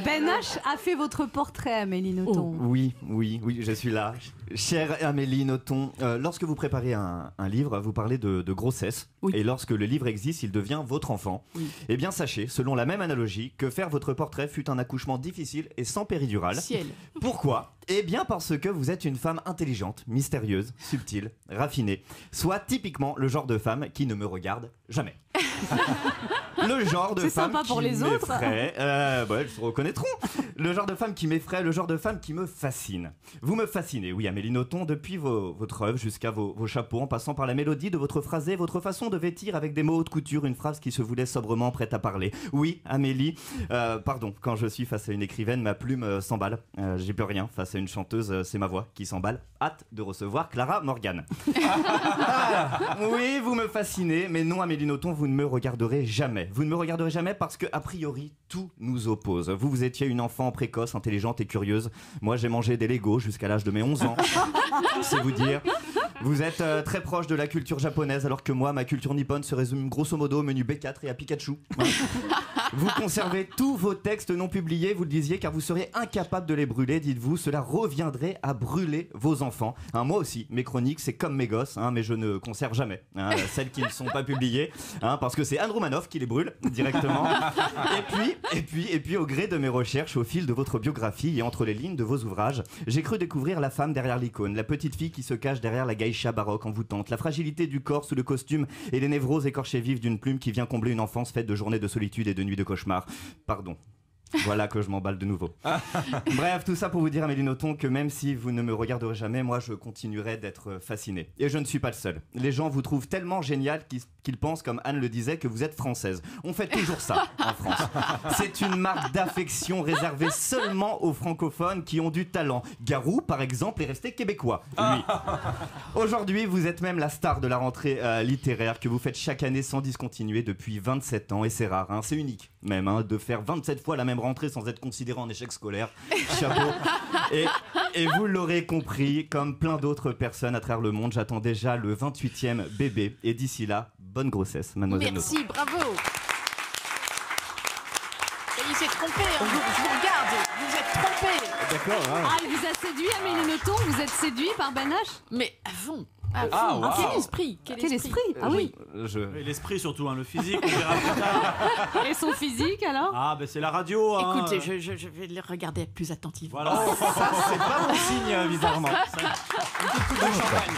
Ben H a fait votre portrait, Amélie Nothomb. Oui, je suis là. Chère Amélie Nothomb, lorsque vous préparez un livre, vous parlez de grossesse. Oui. Et lorsque le livre existe, il devient votre enfant. Oui. Eh bien, sachez, selon la même analogie, que faire votre portrait fut un accouchement difficile et sans péridurale. Ciel. Pourquoi ? Eh bien parce que vous êtes une femme intelligente, mystérieuse, subtile, raffinée. Soit typiquement le genre de femme qui ne me regarde jamais. Le genre de C'est femme sympa pour qui les autres. m'effraie. Elles se reconnaîtront. Le genre de femme qui m'effraie, le genre de femme qui me fascine. Vous me fascinez, oui, Amélie Nothomb, depuis votre œuvre jusqu'à vos chapeaux, en passant par la mélodie de votre phrasé, votre façon de vêtir avec des mots haute couture, une phrase qui se voulait sobrement prête à parler. Oui, Amélie, pardon, quand je suis face à une écrivaine, ma plume s'emballe. J'y peux rien. Face à une chanteuse, c'est ma voix qui s'emballe. Hâte de recevoir Clara Morgan. Oui, vous me fascinez, mais non, Amélie Nothomb, vous ne me regarderez jamais. Vous ne me regarderez jamais parce que, a priori, tout nous oppose. Vous étiez une enfant précoce, intelligente et curieuse. Moi, j'ai mangé des Legos jusqu'à l'âge de mes 11 ans. C'est vous dire. Vous êtes très proche de la culture japonaise, alors que moi, ma culture nippone se résume grosso modo au menu B4 et à Pikachu. Vous conservez tous vos textes non publiés, vous le disiez, car vous serez incapable de les brûler, dites-vous. Cela reviendrait à brûler vos enfants. Moi aussi, mes chroniques, c'est comme mes gosses, mais je ne conserve jamais celles qui ne sont pas publiées, parce que c'est Anne Romanoff qui les brûle directement. Et puis, au gré de mes recherches, au fil de votre biographie et entre les lignes de vos ouvrages, j'ai cru découvrir la femme derrière l'icône, la petite fille qui se cache derrière la geisha baroque envoûtante, la fragilité du corps sous le costume et les névroses écorchées vives d'une plume qui vient combler une enfance faite de journées de solitude et de nuits de cauchemar. Pardon. Voilà que je m'emballe de nouveau. Bref, tout ça pour vous dire, Amélie Nothomb, que même si vous ne me regarderez jamais, moi je continuerai d'être fasciné. Et je ne suis pas le seul. Les gens vous trouvent tellement génial qu'ils pensent, comme Anne le disait, que vous êtes française. On fait toujours ça en France. C'est une marque d'affection réservée seulement aux francophones qui ont du talent. Garou, par exemple, est resté québécois, lui. Aujourd'hui, vous êtes même la star de la rentrée littéraire que vous faites chaque année sans discontinuer depuis 27 ans. Et c'est rare, c'est unique même, de faire 27 fois la même rentrée sans être considéré en échec scolaire. Chapeau. Et vous l'aurez compris, comme plein d'autres personnes à travers le monde, j'attends déjà le 28e bébé. Et d'ici là, bonne grossesse, mademoiselle Nothomb. Merci, bravo. Et il s'est trompé, je vous regarde, vous êtes trompé. D'accord. Ah, il vous a séduit, Amélie Nothomb? Vous êtes séduit par Ben H? Mais à fond. wow. Quel esprit, Quel esprit. Ah oui. Et l'esprit surtout, le physique, on verra plus tard. Et son physique alors? Ah, ben c'est la radio. Écoutez, je vais le regarder plus attentivement. Voilà. Ça, c'est pas bon signe, bizarrement. Une petite coupe de champagne.